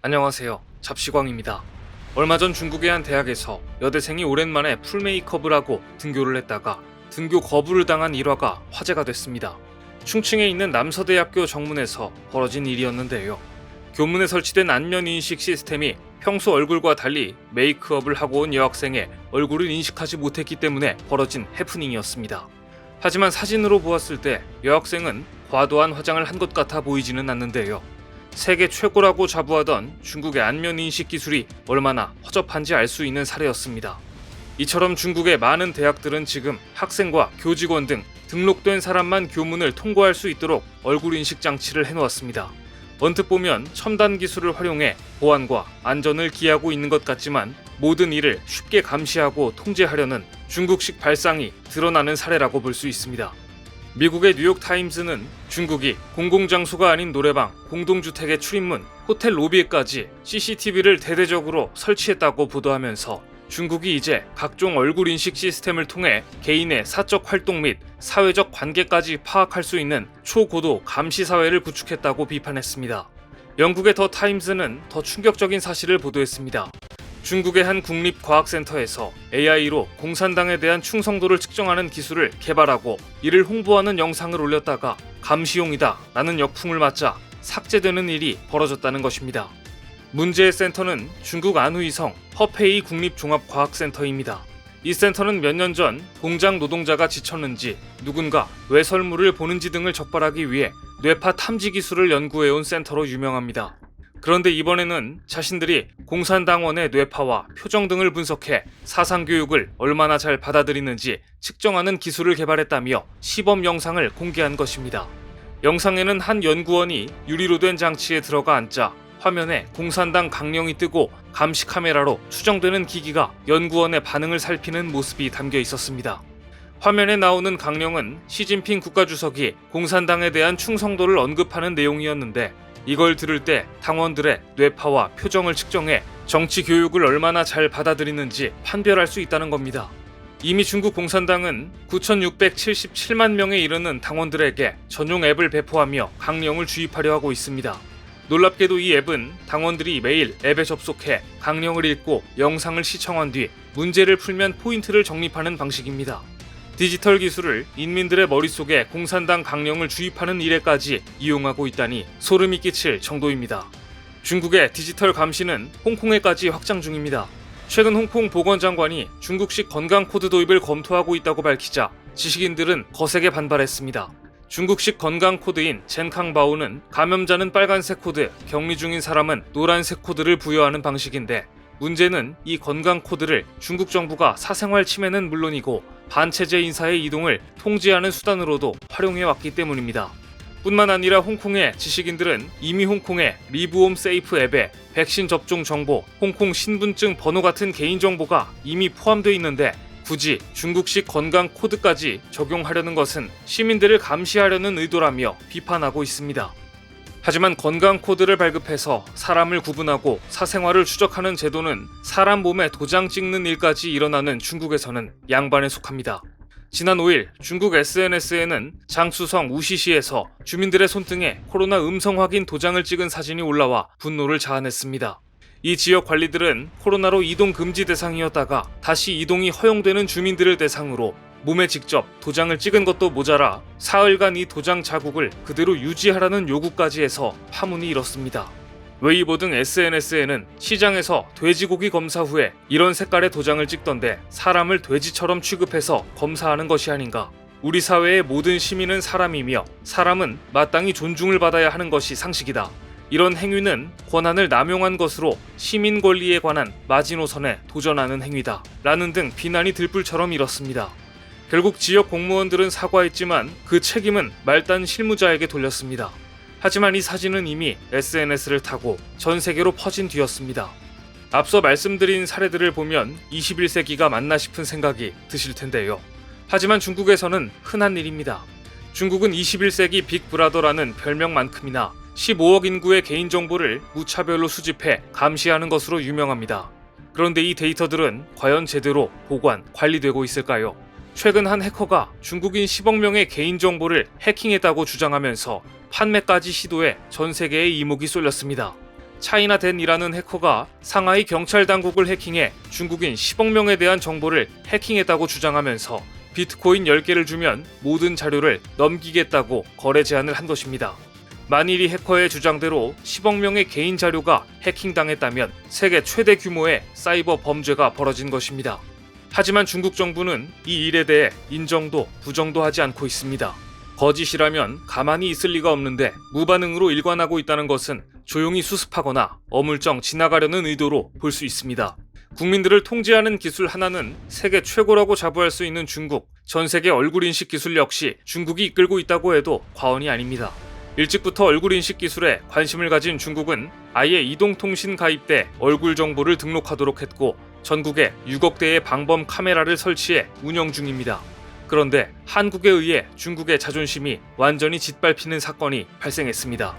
안녕하세요. 잡시광입니다. 얼마 전 중국의 한 대학에서 여대생이 오랜만에 풀 메이크업을 하고 등교를 했다가 등교 거부를 당한 일화가 화제가 됐습니다. 충칭에 있는 남서대학교 정문에서 벌어진 일이었는데요. 교문에 설치된 안면 인식 시스템이 평소 얼굴과 달리 메이크업을 하고 온 여학생의 얼굴을 인식하지 못했기 때문에 벌어진 해프닝이었습니다. 하지만 사진으로 보았을 때 여학생은 과도한 화장을 한 것 같아 보이지는 않는데요. 세계 최고라고 자부하던 중국의 안면 인식 기술이 얼마나 허접한지 알 수 있는 사례였습니다. 이처럼 중국의 많은 대학들은 지금 학생과 교직원 등 등록된 사람만 교문을 통과할 수 있도록 얼굴 인식 장치를 해놓았습니다. 언뜻 보면 첨단 기술을 활용해 보안과 안전을 기하고 있는 것 같지만 모든 일을 쉽게 감시하고 통제하려는 중국식 발상이 드러나는 사례라고 볼 수 있습니다. 미국의 뉴욕타임즈는 중국이 공공장소가 아닌 노래방, 공동주택의 출입문, 호텔 로비에까지 CCTV를 대대적으로 설치했다고 보도하면서 중국이 이제 각종 얼굴 인식 시스템을 통해 개인의 사적 활동 및 사회적 관계까지 파악할 수 있는 초고도 감시 사회를 구축했다고 비판했습니다. 영국의 더 타임즈는 더 충격적인 사실을 보도했습니다. 중국의 한 국립과학센터에서 AI로 공산당에 대한 충성도를 측정하는 기술을 개발하고 이를 홍보하는 영상을 올렸다가 감시용이다 라는 역풍을 맞자 삭제되는 일이 벌어졌다는 것입니다. 문제의 센터는 중국 안후이성 허페이 국립종합과학센터입니다. 이 센터는 몇 년 전 공장 노동자가 지쳤는지 누군가 외설물을 보는지 등을 적발하기 위해 뇌파 탐지 기술을 연구해온 센터로 유명합니다. 그런데 이번에는 자신들이 공산당원의 뇌파와 표정 등을 분석해 사상교육을 얼마나 잘 받아들이는지 측정하는 기술을 개발했다며 시범 영상을 공개한 것입니다. 영상에는 한 연구원이 유리로 된 장치에 들어가 앉자 화면에 공산당 강령이 뜨고 감시 카메라로 추정되는 기기가 연구원의 반응을 살피는 모습이 담겨 있었습니다. 화면에 나오는 강령은 시진핑 국가주석이 공산당에 대한 충성도를 언급하는 내용이었는데 이걸 들을 때 당원들의 뇌파와 표정을 측정해 정치 교육을 얼마나 잘 받아들이는지 판별할 수 있다는 겁니다. 이미 중국 공산당은 9,677만 명에 이르는 당원들에게 전용 앱을 배포하며 강령을 주입하려 하고 있습니다. 놀랍게도 이 앱은 당원들이 매일 앱에 접속해 강령을 읽고 영상을 시청한 뒤 문제를 풀면 포인트를 적립하는 방식입니다. 디지털 기술을 인민들의 머릿속에 공산당 강령을 주입하는 일에까지 이용하고 있다니 소름이 끼칠 정도입니다. 중국의 디지털 감시는 홍콩에까지 확장 중입니다. 최근 홍콩 보건장관이 중국식 건강 코드 도입을 검토하고 있다고 밝히자 지식인들은 거세게 반발했습니다. 중국식 건강 코드인 젠캉바오는 감염자는 빨간색 코드, 격리 중인 사람은 노란색 코드를 부여하는 방식인데 문제는 이 건강 코드를 중국 정부가 사생활 침해는 물론이고 반체제 인사의 이동을 통제하는 수단으로도 활용해왔기 때문입니다. 뿐만 아니라 홍콩의 지식인들은 이미 홍콩의 리브홈 세이프 앱에 백신 접종 정보, 홍콩 신분증 번호 같은 개인정보가 이미 포함되어 있는데 굳이 중국식 건강 코드까지 적용하려는 것은 시민들을 감시하려는 의도라며 비판하고 있습니다. 하지만 건강 코드를 발급해서 사람을 구분하고 사생활을 추적하는 제도는 사람 몸에 도장 찍는 일까지 일어나는 중국에서는 양반에 속합니다. 지난 5일 중국 SNS에는 장쑤성 우시시에서 주민들의 손등에 코로나 음성 확인 도장을 찍은 사진이 올라와 분노를 자아냈습니다. 이 지역 관리들은 코로나로 이동 금지 대상이었다가 다시 이동이 허용되는 주민들을 대상으로 몸에 직접 도장을 찍은 것도 모자라 사흘간 이 도장 자국을 그대로 유지하라는 요구까지 해서 파문이 일었습니다. 웨이보 등 SNS에는 시장에서 돼지고기 검사 후에 이런 색깔의 도장을 찍던데 사람을 돼지처럼 취급해서 검사하는 것이 아닌가. 우리 사회의 모든 시민은 사람이며 사람은 마땅히 존중을 받아야 하는 것이 상식이다. 이런 행위는 권한을 남용한 것으로 시민 권리에 관한 마지노선에 도전하는 행위다. 라는 등 비난이 들불처럼 일었습니다. 결국 지역 공무원들은 사과했지만 그 책임은 말단 실무자에게 돌렸습니다. 하지만 이 사진은 이미 SNS를 타고 전 세계로 퍼진 뒤였습니다. 앞서 말씀드린 사례들을 보면 21세기가 맞나 싶은 생각이 드실 텐데요. 하지만 중국에서는 흔한 일입니다. 중국은 21세기 빅브라더라는 별명만큼이나 15억 인구의 개인정보를 무차별로 수집해 감시하는 것으로 유명합니다. 그런데 이 데이터들은 과연 제대로 보관, 관리되고 있을까요? 최근 한 해커가 중국인 10억 명의 개인정보를 해킹했다고 주장하면서 판매까지 시도해 전 세계에 이목이 쏠렸습니다. 차이나댄이라는 해커가 상하이 경찰 당국을 해킹해 중국인 10억 명에 대한 정보를 해킹했다고 주장하면서 비트코인 10개를 주면 모든 자료를 넘기겠다고 거래 제안을 한 것입니다. 만일 이 해커의 주장대로 10억 명의 개인 자료가 해킹당했다면 세계 최대 규모의 사이버 범죄가 벌어진 것입니다. 하지만 중국 정부는 이 일에 대해 인정도 부정도 하지 않고 있습니다. 거짓이라면 가만히 있을 리가 없는데 무반응으로 일관하고 있다는 것은 조용히 수습하거나 어물쩡 지나가려는 의도로 볼 수 있습니다. 국민들을 통제하는 기술 하나는 세계 최고라고 자부할 수 있는 중국, 전 세계 얼굴인식 기술 역시 중국이 이끌고 있다고 해도 과언이 아닙니다. 일찍부터 얼굴인식 기술에 관심을 가진 중국은 아예 이동통신 가입 때 얼굴 정보를 등록하도록 했고 전국에 6억 대의 방범 카메라를 설치해 운영 중입니다. 그런데 한국에 의해 중국의 자존심이 완전히 짓밟히는 사건이 발생했습니다.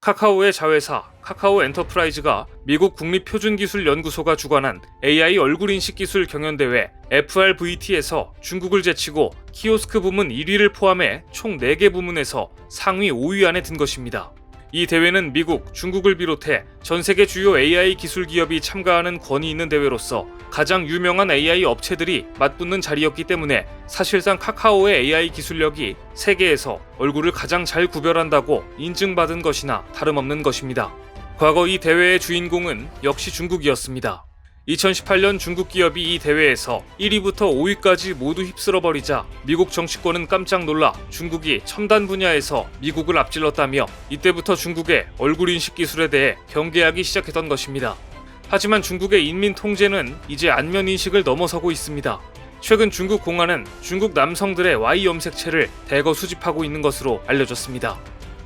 카카오의 자회사 카카오 엔터프라이즈가 미국 국립표준기술연구소가 주관한 AI 얼굴인식 기술 경연대회 FRVT에서 중국을 제치고 키오스크 부문 1위를 포함해 총 4개 부문에서 상위 5위 안에 든 것입니다. 이 대회는 미국, 중국을 비롯해 전 세계 주요 AI 기술 기업이 참가하는 권위 있는 대회로서 가장 유명한 AI 업체들이 맞붙는 자리였기 때문에 사실상 카카오의 AI 기술력이 세계에서 얼굴을 가장 잘 구별한다고 인증받은 것이나 다름없는 것입니다. 과거 이 대회의 주인공은 역시 중국이었습니다. 2018년 중국 기업이 이 대회에서 1위부터 5위까지 모두 휩쓸어버리자 미국 정치권은 깜짝 놀라 중국이 첨단 분야에서 미국을 앞질렀다며 이때부터 중국의 얼굴인식 기술에 대해 경계하기 시작했던 것입니다. 하지만 중국의 인민 통제는 이제 안면인식을 넘어서고 있습니다. 최근 중국 공안은 중국 남성들의 Y 염색체를 대거 수집하고 있는 것으로 알려졌습니다.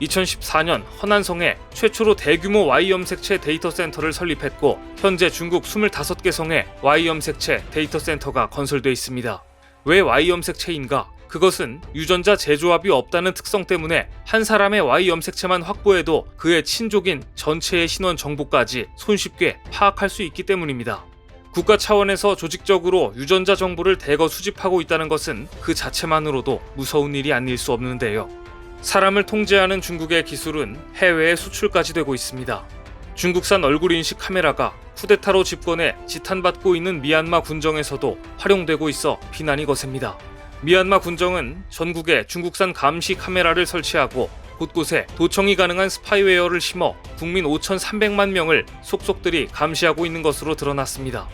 2014년 허난성에 최초로 대규모 Y 염색체 데이터 센터를 설립했고 현재 중국 25개 성에 Y 염색체 데이터 센터가 건설돼 있습니다. 왜 Y 염색체인가? 그것은 유전자 재조합이 없다는 특성 때문에 한 사람의 Y 염색체만 확보해도 그의 친족인 전체의 신원 정보까지 손쉽게 파악할 수 있기 때문입니다. 국가 차원에서 조직적으로 유전자 정보를 대거 수집하고 있다는 것은 그 자체만으로도 무서운 일이 아닐 수 없는데요. 사람을 통제하는 중국의 기술은 해외에 수출까지 되고 있습니다. 중국산 얼굴인식 카메라가 쿠데타로 집권해 지탄받고 있는 미얀마 군정에서도 활용되고 있어 비난이 거셉니다. 미얀마 군정은 전국에 중국산 감시 카메라를 설치하고 곳곳에 도청이 가능한 스파이웨어를 심어 국민 5,300만 명을 속속들이 감시하고 있는 것으로 드러났습니다.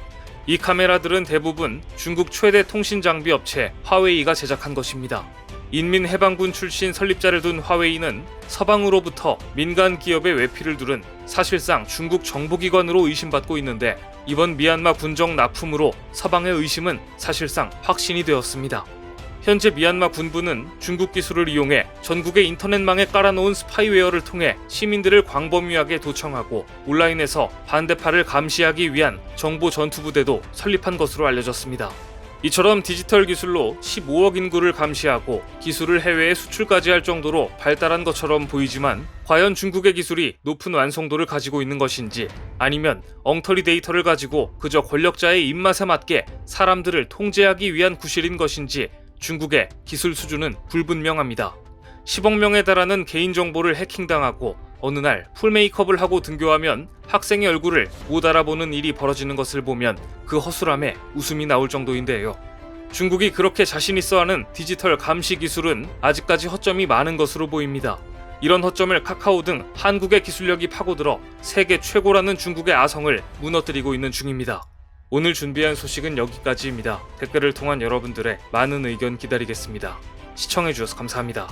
이 카메라들은 대부분 중국 최대 통신 장비 업체 화웨이가 제작한 것입니다. 인민해방군 출신 설립자를 둔 화웨이는 서방으로부터 민간 기업의 외피를 두른 사실상 중국 정보기관으로 의심받고 있는데 이번 미얀마 군정 납품으로 서방의 의심은 사실상 확신이 되었습니다. 현재 미얀마 군부는 중국 기술을 이용해 전국의 인터넷망에 깔아놓은 스파이웨어를 통해 시민들을 광범위하게 도청하고 온라인에서 반대파를 감시하기 위한 정보 전투부대도 설립한 것으로 알려졌습니다. 이처럼 디지털 기술로 15억 인구를 감시하고 기술을 해외에 수출까지 할 정도로 발달한 것처럼 보이지만 과연 중국의 기술이 높은 완성도를 가지고 있는 것인지 아니면 엉터리 데이터를 가지고 그저 권력자의 입맛에 맞게 사람들을 통제하기 위한 구실인 것인지 중국의 기술 수준은 불분명합니다. 10억 명에 달하는 개인정보를 해킹당하고 어느 날 풀 메이크업을 하고 등교하면 학생의 얼굴을 못 알아보는 일이 벌어지는 것을 보면 그 허술함에 웃음이 나올 정도인데요. 중국이 그렇게 자신있어 하는 디지털 감시 기술은 아직까지 허점이 많은 것으로 보입니다. 이런 허점을 카카오 등 한국의 기술력이 파고들어 세계 최고라는 중국의 아성을 무너뜨리고 있는 중입니다. 오늘 준비한 소식은 여기까지입니다. 댓글을 통한 여러분들의 많은 의견 기다리겠습니다. 시청해주셔서 감사합니다.